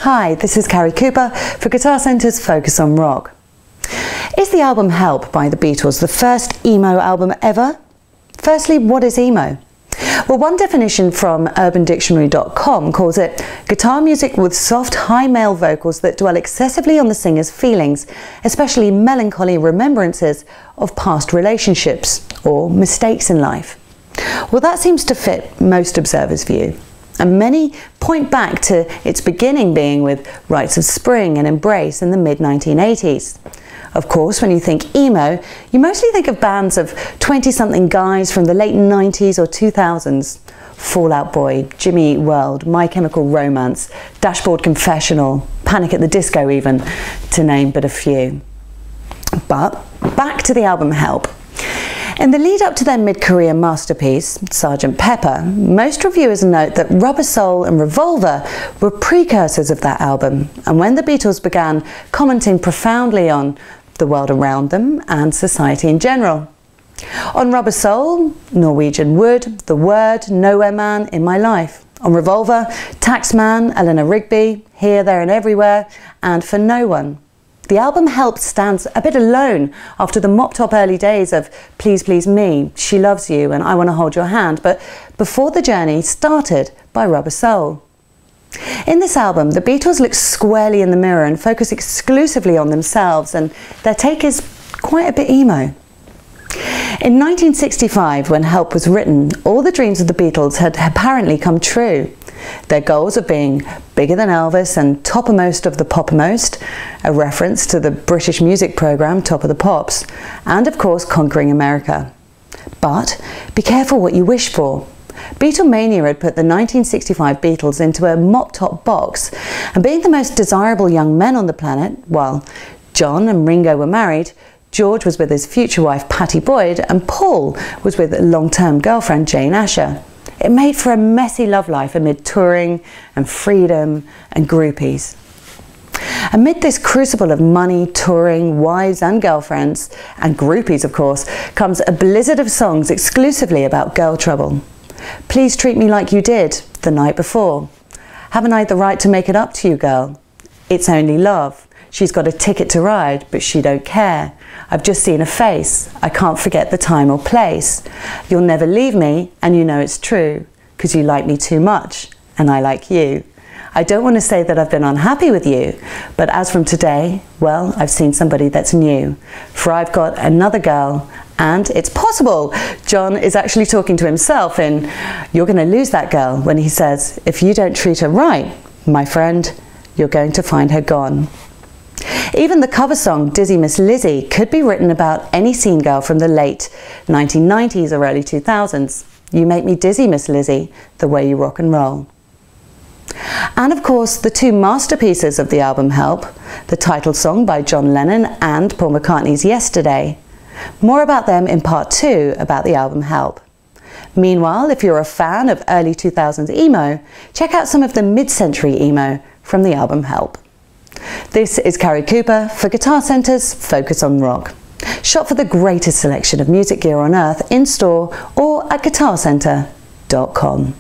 Hi, this is Carrie Cooper for Guitar Centre's Focus on Rock. Is the album Help by the Beatles the first emo album ever? Firstly, what is emo? Well, one definition from urbandictionary.com calls it guitar music with soft, high male vocals that dwell excessively on the singer's feelings, especially melancholy remembrances of past relationships or mistakes in life. Well, that seems to fit most observers' view, and many point back to its beginning being with Rites of Spring and Embrace in the mid-1980s. Of course, when you think emo, you mostly think of bands of 20-something guys from the late 90s or 2000s. Fall Out Boy, Jimmy Eat World, My Chemical Romance, Dashboard Confessional, Panic at the Disco even, to name but a few. But back to the album Help. In the lead up to their mid-career masterpiece, Sgt. Pepper, most reviewers note that Rubber Soul and Revolver were precursors of that album, and when the Beatles began commenting profoundly on the world around them and society in general. On Rubber Soul, Norwegian Wood, The Word, Nowhere Man, In My Life. On Revolver, Taxman, Eleanor Rigby, Here, There and Everywhere, and For No One. The album Help stands a bit alone after the mop-top early days of Please Please Me, She Loves You and I Want to Hold Your Hand, but before the journey started by Rubber Soul. In this album, the Beatles look squarely in the mirror and focus exclusively on themselves, and their take is quite a bit emo. In 1965, when Help was written, all the dreams of the Beatles had apparently come true. Their goals of being bigger than Elvis and Toppermost of the Poppermost, a reference to the British music programme Top of the Pops, and of course conquering America. But be careful what you wish for. Beatlemania had put the 1965 Beatles into a mop-top box, and being the most desirable young men on the planet, while John and Ringo were married, George was with his future wife Pattie Boyd, and Paul was with long-term girlfriend Jane Asher. It made for a messy love life amid touring and freedom and groupies. Amid this crucible of money, touring, wives and girlfriends, and groupies of course, comes a blizzard of songs exclusively about girl trouble. Please Treat Me Like You Did, The Night Before. Haven't I the right to make it up to you, girl? It's Only Love. She's got a ticket to ride, but she don't care. I've just seen a face. I can't forget the time or place. You'll never leave me, and you know it's true, 'cause you like me too much, and I like you. I don't want to say that I've been unhappy with you, but as from today, well, I've seen somebody that's new. For I've got another girl, and it's possible John is actually talking to himself in You're Going to Lose That Girl, when he says, if you don't treat her right, my friend, you're going to find her gone. Even the cover song Dizzy Miss Lizzy could be written about any scene girl from the late 1990s or early 2000s. You make me dizzy, Miss Lizzy, the way you rock and roll. And of course, the two masterpieces of the album Help, the title song by John Lennon and Paul McCartney's Yesterday. More about them in part 2 about the album Help. Meanwhile, if you're a fan of early 2000s emo, check out some of the mid-century emo from the album Help. This is Carrie Cooper for Guitar Centre's Focus on Rock. Shop for the greatest selection of music gear on earth in store or at guitarcentre.com.